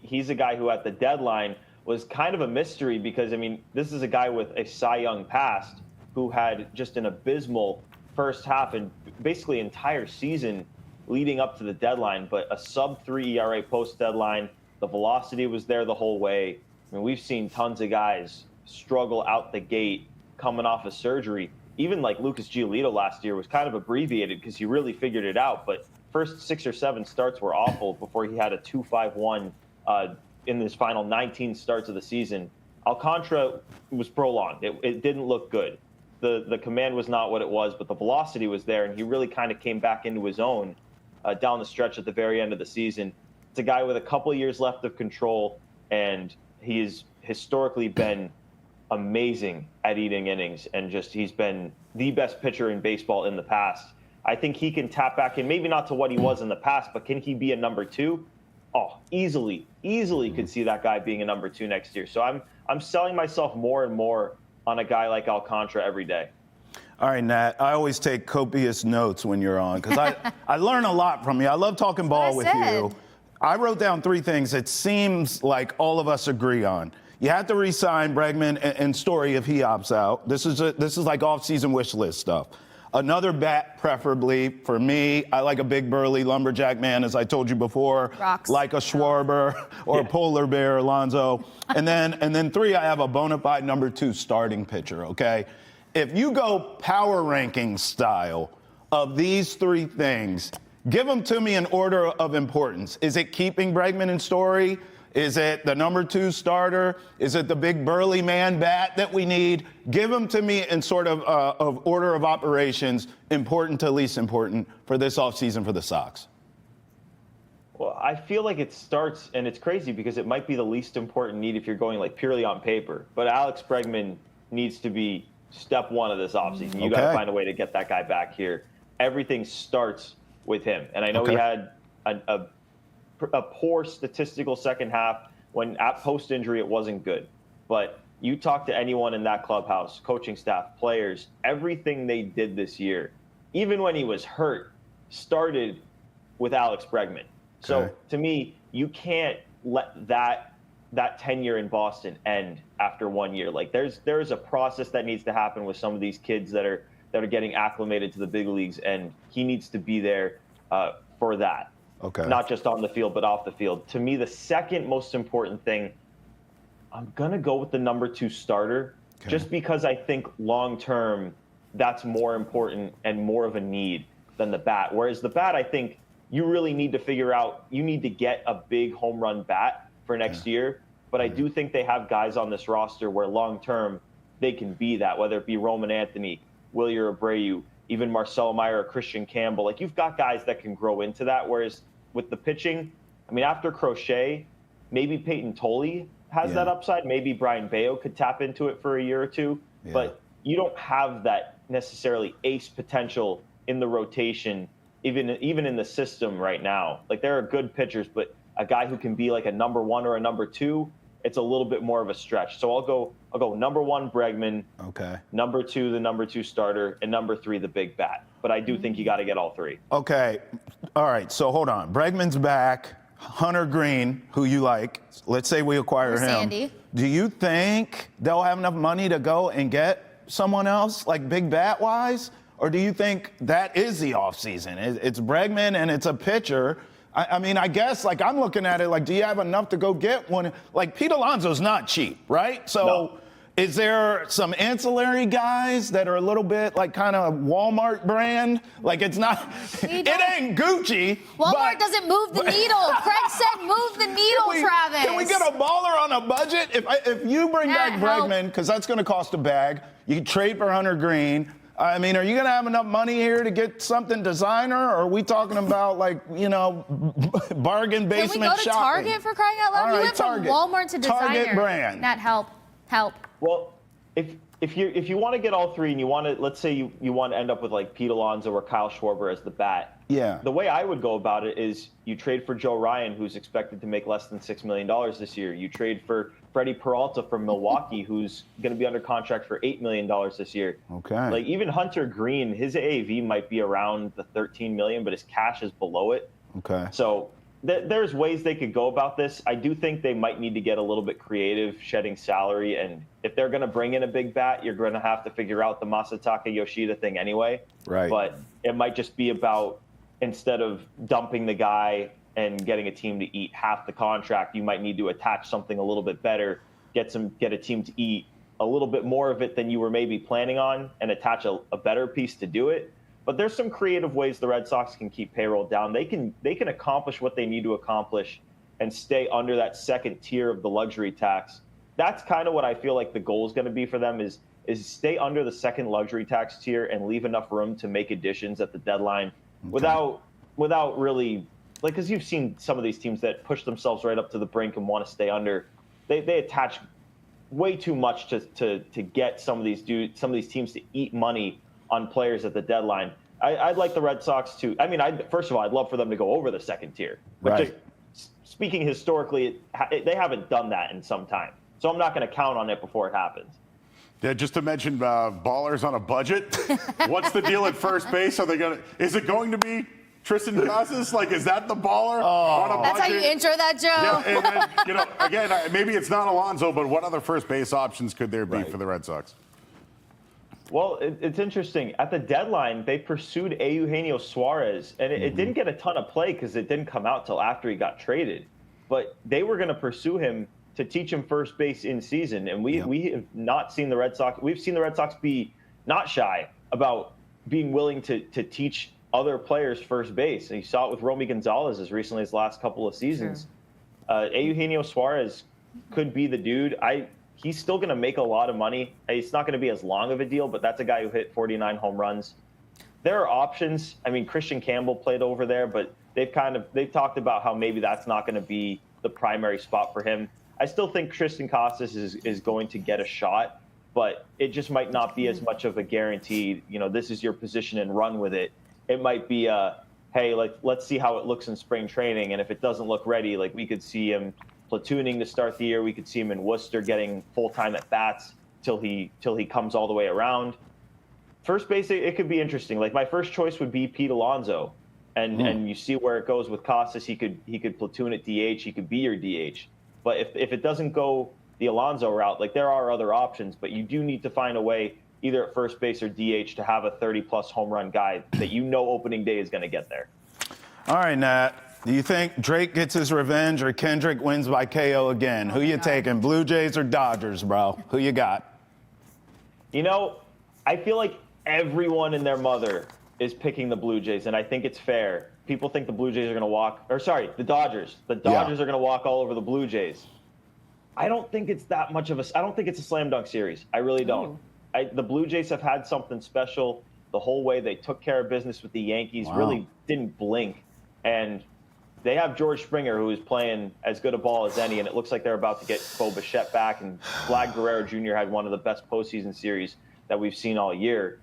He's a guy who at the deadline was kind of a mystery because, I mean, this is a guy with a Cy Young past who had just an abysmal first half and basically entire season leading up to the deadline, but a sub-3 ERA post-deadline. The velocity was there the whole way. I mean, we've seen tons of guys struggle out the gate coming off of surgery. Even like Lucas Giolito last year was kind of abbreviated because he really figured it out, but first 6 or 7 starts were awful before he had a 2.51 in his final 19 starts of the season. Alcantara was prolonged. It didn't look good. The command was not what it was, but the velocity was there, and he really kind of came back into his own down the stretch at the very end of the season. It's a guy with a couple of years left of control, and he's historically been amazing at eating innings, and just he's been the best pitcher in baseball in the past. I think he can tap back in, maybe not to what he was in the past, but can he be a number 2? Oh, easily could see that guy being a number 2 next year. So I'm selling myself more and more on a guy like Alcantara every day. All right, Nat, I always take copious notes when you're on because I learn a lot from you. I love talking ball with you. I wrote down 3 things it seems like all of us agree on. You have to re-sign Bregman and Story if he opts out. This is like off-season wish list stuff. Another bat, preferably. For me, I like a big, burly lumberjack man, as I told you before. Rocks. Like a Schwarber or a polar bear, Alonso. And then 3, I have a bona fide number 2 starting pitcher, okay? If you go power ranking style of these 3 things, give them to me in order of importance. Is it keeping Bregman and Story? Is it the number 2 starter? Is it the big burly man bat that we need? Give them to me in sort of order of operations, important to least important for this offseason for the Sox. Well, I feel like it starts, and it's crazy because it might be the least important need if you're going like purely on paper. But Alex Bregman needs to be step 1 of this offseason. You got to find a way to get that guy back here. Everything starts with him. And I know he had a poor statistical second half when at post-injury it wasn't good. But you talk to anyone in that clubhouse, coaching staff, players, everything they did this year, even when he was hurt, started with Alex Bregman. So to me, you can't let that tenure in Boston end after 1 year. Like there's a process that needs to happen with some of these kids that are getting acclimated to the big leagues, and he needs to be there for that. Okay. Not just on the field, but off the field. To me, the second most important thing, I'm going to go with the number 2 starter, just because I think long-term that's more important and more of a need than the bat. Whereas the bat, I think you really need to figure out, you need to get a big home run bat for next year. But I do think they have guys on this roster where long-term they can be that, whether it be Roman Anthony, Wilyer Abreu, even Marcelo Meyer or Christian Campbell. Like, you've got guys that can grow into that. Whereas with the pitching, I mean, after Crochet, maybe Peyton Tolley has that upside. Maybe Brian Bayo could tap into it for a year or two. Yeah. But you don't have that necessarily ace potential in the rotation, even in the system right now. Like, there are good pitchers, but a guy who can be like a number 1 or a number 2, it's a little bit more of a stretch. So I'll go number 1, Bregman. Okay. Number 2, the number 2 starter, and number 3, the big bat. But I do think you got to get all 3. Okay. All right. So hold on. Bregman's back. Hunter Green, who you like, let's say we acquire him. Sandy. Do you think they'll have enough money to go and get someone else, like big bat wise? Or do you think that is the offseason? It's Bregman and it's a pitcher. I mean, I guess, like, I'm looking at it like, do you have enough to go get one? Like, Pete Alonso's not cheap, right? So no. Is there some ancillary guys that are a little bit like kind of Walmart brand? Like, it's not, it ain't Gucci. Walmart doesn't move the needle. Craig said move the needle, Travis. Can we get a baller on a budget? If you bring back Bregman, because that's going to cost a bag, you trade for Hunter Green. I mean, are you going to have enough money here to get something designer, or are we talking about, like, you know, bargain basement shopping? Can we go to Target for crying out loud? All right, You went from Walmart to designer. Target brand. Nat, help. Well, if you want to get all 3 and you want to, let's say you want to end up with like Pete Alonso or Kyle Schwarber as the bat. Yeah. The way I would go about it is you trade for Joe Ryan, who's expected to make less than $6 million this year. You trade for Freddie Peralta from Milwaukee, who's going to be under contract for $8 million this year. Okay. Like, even Hunter Green, his AAV might be around the $13 million, but his cash is below it. Okay. So there's ways they could go about this. I do think they might need to get a little bit creative, shedding salary. And if they're going to bring in a big bat, you're going to have to figure out the Masataka Yoshida thing anyway. Right. But it might just be about, instead of dumping the guy and getting a team to eat half the contract, you might need to attach something a little bit better, get a team to eat a little bit more of it than you were maybe planning on, and attach a better piece to do it. But there's some creative ways the Red Sox can keep payroll down. They can accomplish what they need to accomplish and stay under that second tier of the luxury tax. That's kind of what I feel like the goal is going to be for them, is stay under the second luxury tax tier and leave enough room to make additions at the deadline without really, like, because you've seen some of these teams that push themselves right up to the brink and want to stay under. They attach way too much to get some of these teams to eat money on players at the deadline. I'd like the Red Sox to, I mean, first of all, I'd love for them to go over the second tier. But right. Just speaking historically, they haven't done that in some time. So I'm not going to count on it before it happens. Yeah, just to mention ballers on a budget. What's the deal at first base? Is it going to be Tristan Casas? Like, is that the baller on a budget? That's how you intro that, Joe. Yeah, and then, again, maybe it's not Alonso, but what other first base options could there be for the Red Sox? Well, it's interesting. At the deadline, they pursued Eugenio Suarez, and it didn't get a ton of play because it didn't come out till after he got traded. But they were going to pursue him to teach him first base in season, and we have not seen the Red Sox. We've seen the Red Sox be not shy about being willing to teach other players first base. And you saw it with Romy Gonzalez as recently as the last couple of seasons. Sure. Eugenio Suarez could be the dude. He's still going to make a lot of money. It's not going to be as long of a deal, but that's a guy who hit 49 home runs. There are options. I mean, Christian Campbell played over there, but they've talked about how maybe that's not going to be the primary spot for him. I still think Tristan Casas is going to get a shot, but it just might not be as much of a guaranteed, this is your position and run with it. It might be hey, let's see how it looks in spring training, and if it doesn't look ready, like, we could see him platooning to start the year. We could see him in Worcester getting full-time at bats till he comes all the way around. First base, it could be interesting. Like, my first choice would be Pete Alonso, And you see where it goes with Costas. He could platoon at DH. He could be your DH. But if it doesn't go the Alonso route, like there are other options, but you do need to find a way either at first base or DH to have a 30-plus home run guy that opening day is going to get there. All right, Nat. Do you think Drake gets his revenge or Kendrick wins by KO again? Who you taking, Blue Jays or Dodgers, bro? Who you got? I feel like everyone and their mother is picking the Blue Jays, and I think it's fair. People think the Blue Jays are going to the Dodgers. The Dodgers are going to walk all over the Blue Jays. I don't think it's that much of I don't think it's a slam dunk series. I really don't. The Blue Jays have had something special the whole way. They took care of business with the Yankees, really didn't blink. And they have George Springer, who is playing as good a ball as any, and it looks like they're about to get Bo Bichette back. And Vlad Guerrero Jr. had one of the best postseason series that we've seen all year.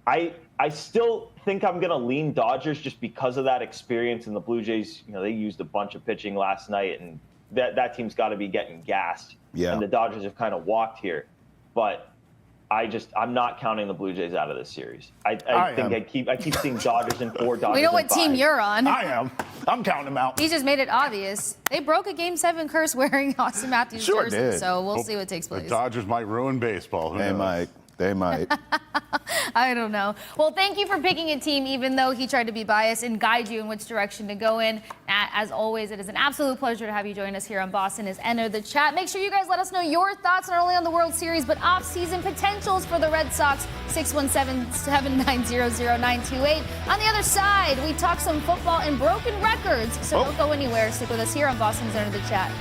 I still think I'm going to lean Dodgers just because of that experience. And the Blue Jays, they used a bunch of pitching last night, and that team's got to be getting gassed. Yeah. And the Dodgers have kind of walked here. But I'm not counting the Blue Jays out of this series. I keep seeing Dodgers in 4, Dodgers. We know what team you're on. I am. I'm counting them out. He just made it obvious. They broke a Game 7 curse wearing Austin Matthews' jersey, did. so we'll see what takes place. The Dodgers might ruin baseball. Who knows? They might. I don't know. Well, thank you for picking a team, even though he tried to be biased and guide you in which direction to go in. As always, it is an absolute pleasure to have you join us here on Boston is Enter the Chat. Make sure you guys let us know your thoughts not only on the World Series, but off-season potentials for the Red Sox. 617-790-0928. On the other side, we talk some football and broken records, so don't go anywhere. Stick with us here on Boston is Enter the Chat.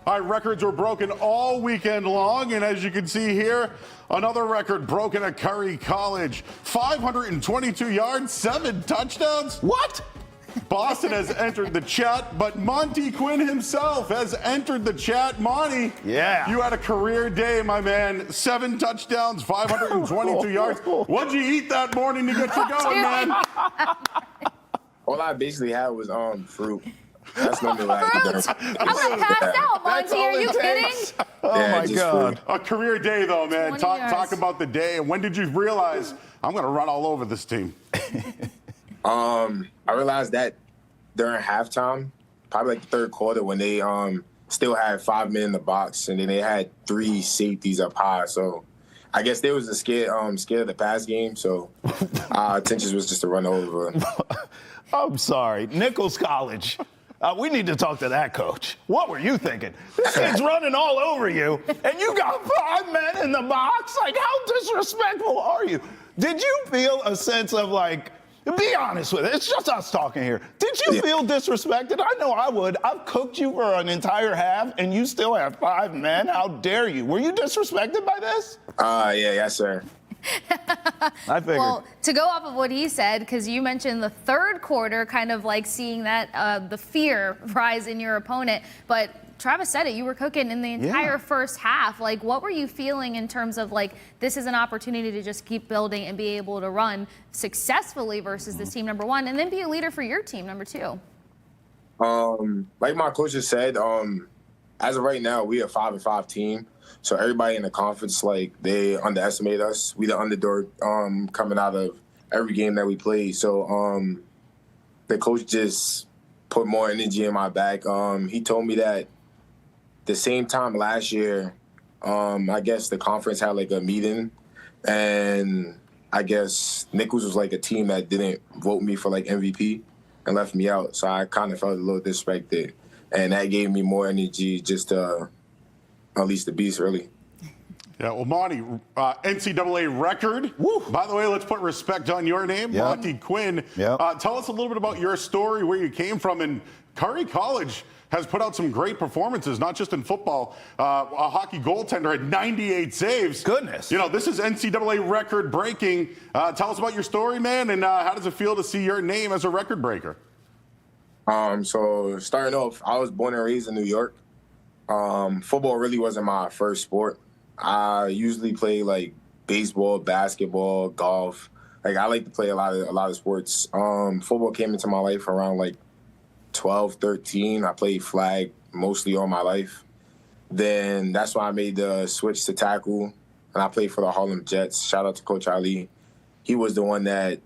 All right, records were broken all weekend long, and as you can see here, another record broken at Curry College. 522 yards, 7 touchdowns. What? Boston has entered the chat, but Montie Quinn himself has entered the chat. Monty, you had a career day, my man. 7 touchdowns, 522 yards. What'd you eat that morning to get you going, man? All I basically had was fruit. That's not what I Fruit? I'm like passed out, Monty. Are you kidding? Oh, my God. A career day, though, man. Talk about the day. And when did you realize, I'm going to run all over this team? I realized that during halftime, probably like the third quarter, when they still had 5 men in the box, and then they had 3 safeties up high. So I guess they was scared of the pass game. So our intentions was just to run over. I'm sorry. Nichols College. We need to talk to that coach. What were you thinking? This kid's running all over you, and you got 5 men in the box? Like, how disrespectful are you? Did you feel a sense of, like, be honest with it. It's just us talking here. Did you feel disrespected? I know I would. I've cooked you for an entire half, and you still have 5 men. How dare you? Were you disrespected by this? Yes, sir. I figured. Well, to go off of what he said, because you mentioned the third quarter, kind of like seeing that the fear rise in your opponent, but Travis said it, you were cooking in the entire first half. Like, what were you feeling in terms of, like, this is an opportunity to just keep building and be able to run successfully versus this team, number 1, and then be a leader for your team, number 2? Like my coach just said, as of right now, we a 5-5 team. So everybody in the conference, like, they underestimate us. We the underdog coming out of every game that we play. So the coach just put more energy in my back. He told me that the same time last year, I guess the conference had like a meeting, and I guess Nichols was like a team that didn't vote me for like MVP and left me out. So I kind of felt a little disrespected, and that gave me more energy just to unleash the beast, really. Yeah, well, Monty, NCAA record. Woo. By the way, let's put respect on your name, Montie Quinn. Tell us a little bit about your story, where you came from, and Curry College has put out some great performances, not just in football. A hockey goaltender had 98 saves. Goodness. You know, this is NCAA record breaking. Tell us about your story, man, and how does it feel to see your name as a record breaker? So starting off, I was born and raised in New York. Football really wasn't my first sport. I usually play like baseball, basketball, golf. Like, I like to play a lot of sports. Football came into my life around like 12, 13. I played flag mostly all my life. Then that's why I made the switch to tackle. and I played for the Harlem Jets. Shout out to Coach Ali. He was the one that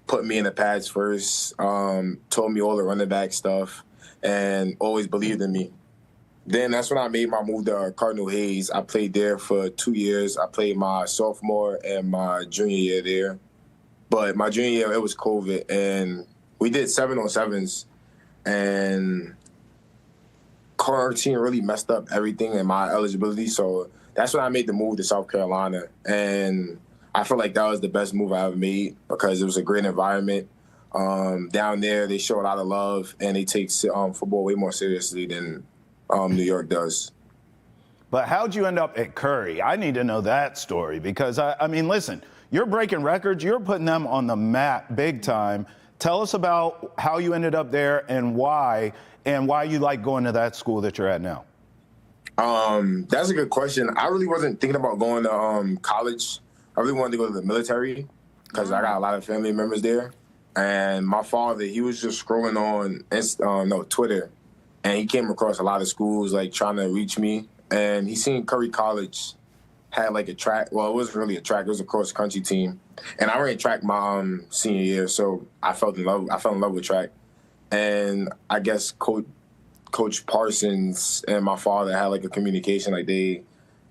put me in the pads first, told me all the running back stuff, and always believed in me. Then that's when I made my move to Cardinal Hayes. I played there for 2 years. I played my sophomore and my junior year there. But my junior year, it was COVID, and we did 7-on-7s, and quarantine really messed up everything in my eligibility. So that's when I made the move to South Carolina. And I feel like that was the best move I ever made because it was a great environment. Down there, they show a lot of love, and they take football way more seriously than New York does. But how'd you end up at Curry? I need to know that story because, I mean, listen, you're breaking records. You're putting them on the map big time. Tell us about how you ended up there and why you like going to that school that you're at now. That's a good question. I really wasn't thinking about going to college. I really wanted to go to the military because I got a lot of family members there. And my father, he was just scrolling on Twitter, and he came across a lot of schools like trying to reach me. And he seen Curry College had like a track. Well, it wasn't really a track. It was a cross country team. And I ran track my senior year, so I fell in love with track. And I guess Coach Parsons and my father had like a communication, like they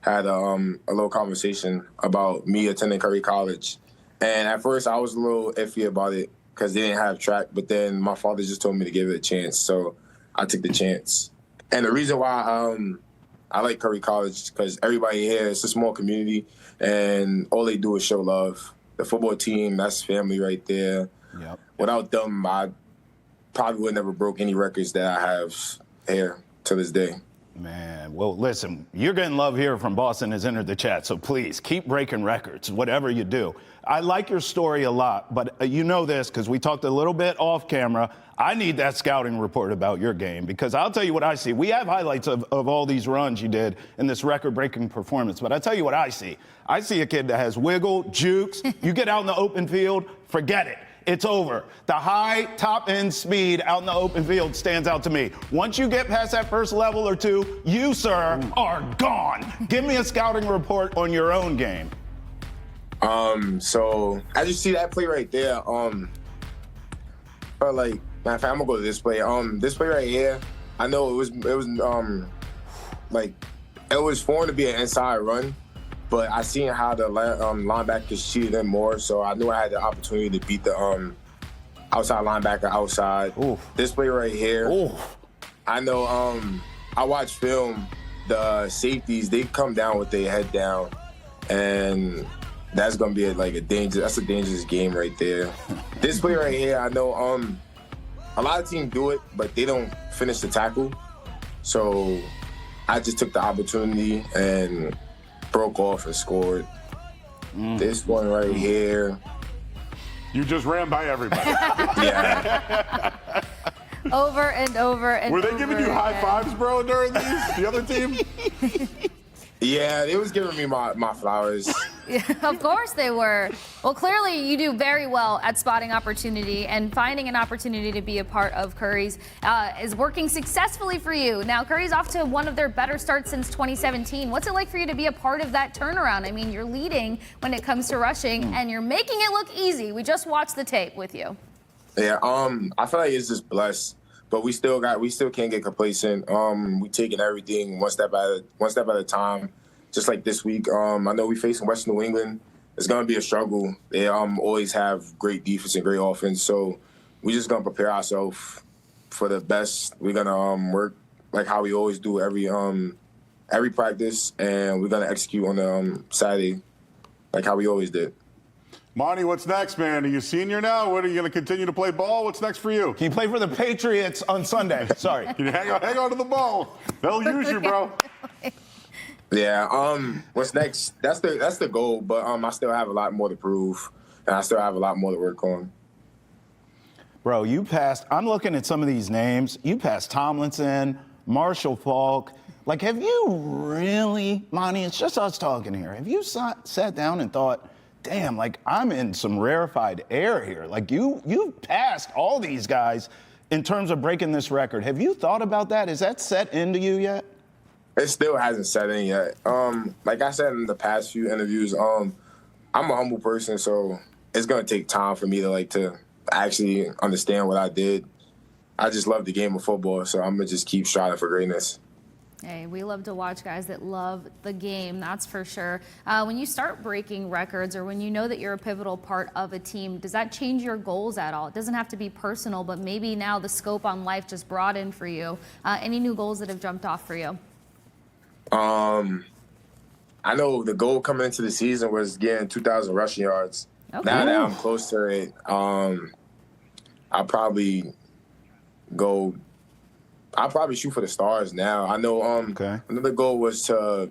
had a little conversation about me attending Curry College. And at first I was a little iffy about it because they didn't have track, but then my father just told me to give it a chance, so I took the chance. And the reason why I like Curry College is because everybody here, it's a small community, and all they do is show love. The football team, that's family right there. Yep. Without them, I probably would never broke any records that I have here to this day. Man, well, listen, you're getting love here from Boston has entered the chat, so please keep breaking records, whatever you do. I like your story a lot, but you know this because we talked a little bit off camera. I need that scouting report about your game because I'll tell you what I see. We have highlights of all these runs you did in this record-breaking performance, but I'll tell you what I see. I see a kid that has wiggle, jukes. You get out in the open field, forget it. It's over. The high top-end speed out in the open field stands out to me. Once you get past that first level or two, you, sir, are gone. Give me a scouting report on your own game. So as you see that play right there, I'm gonna go to this play. This play right here, I know it was for him to be an inside run, but I seen how the linebackers cheated him more, so I knew I had the opportunity to beat the outside linebacker outside. Oof. This play right here, Oof. I know. I watch film. The safeties, they come down with their head down, and that's gonna be a dangerous game right there. This play right here, I know. A lot of teams do it, but they don't finish the tackle. So I just took the opportunity and broke off and scored. This one right here. You just ran by everybody. Yeah. Over and over and Were they over giving you high again. fives, bro, during these? The other team? Yeah, they was giving me my flowers. Of course they were. Well, clearly you do very well at spotting opportunity, and finding an opportunity to be a part of Curry's is working successfully for you. Now, Curry's off to one of their better starts since 2017. What's it like for you to be a part of that turnaround? I mean, you're leading when it comes to rushing, and you're making it look easy. We just watched the tape with you. Yeah, I feel like it's just blessed. But we still can't get complacent. We taking everything one step at a time. Just like this week, I know we facing West New England. It's gonna be a struggle. They always have great defense and great offense. So we just gonna prepare ourselves for the best. We're gonna work like how we always do every practice, and we're gonna execute on the Saturday like how we always did. Monty, what's next, man? Are you senior now? What, are you going to continue to play ball? What's next for you? Can you play for the Patriots on Sunday? Sorry. You hang on to the ball. They'll use you, bro. Yeah. What's next? That's the goal. But I still have a lot more to prove, and I still have a lot more to work on. Bro, you passed. I'm looking at some of these names. You passed Tomlinson, Marshall Faulk. Like, have you really, Monty? It's just us talking here. Have you sat down and thought, damn, like I'm in some rarefied air here. Like you've passed all these guys in terms of breaking this record. Have you thought about that? Is that set into you yet? It still hasn't set in yet. Like I said in the past few interviews, I'm a humble person, so it's gonna take time for me to actually understand what I did. I just love the game of football, so I'm gonna just keep striving for greatness. Hey, we love to watch guys that love the game, that's for sure. When you start breaking records or when you know that you're a pivotal part of a team, does that change your goals at all? It doesn't have to be personal, but maybe now the scope on life just broadened for you. Any new goals that have jumped off for you? I know the goal coming into the season was getting 2,000 rushing yards. Okay. Now that I'm close to it, I'll probably shoot for the stars now. I know another goal was to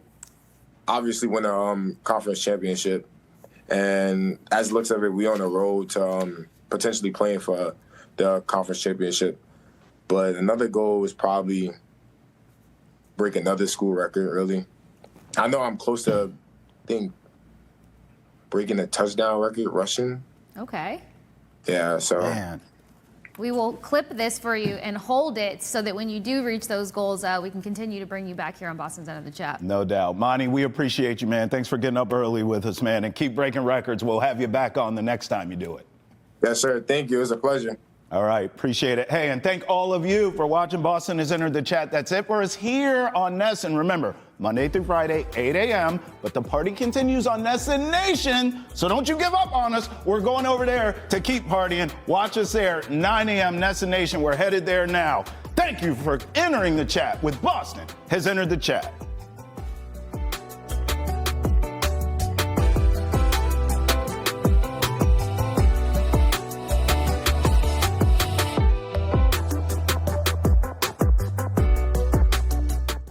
obviously win a conference championship. And as looks of it, we on the road to potentially playing for the conference championship. But another goal was probably break another school record early. I know I'm close to, breaking a touchdown record rushing. Okay. Yeah, so. Man. We will clip this for you and hold it so that when you do reach those goals, we can continue to bring you back here on Boston's End of the Chat. No doubt. Monty, we appreciate you, man. Thanks for getting up early with us, man. And keep breaking records. We'll have you back on the next time you do it. Yes, sir. Thank you. It was a pleasure. All right. Appreciate it. Hey, and thank all of you for watching. Boston has entered the chat. That's it for us here on Ness. And remember, Monday through Friday, 8 a.m. But the party continues on Ness Nation. So don't you give up on us. We're going over there to keep partying. Watch us there, 9 a.m. Ness Nation. We're headed there now. Thank you for entering the chat with Boston has entered the chat.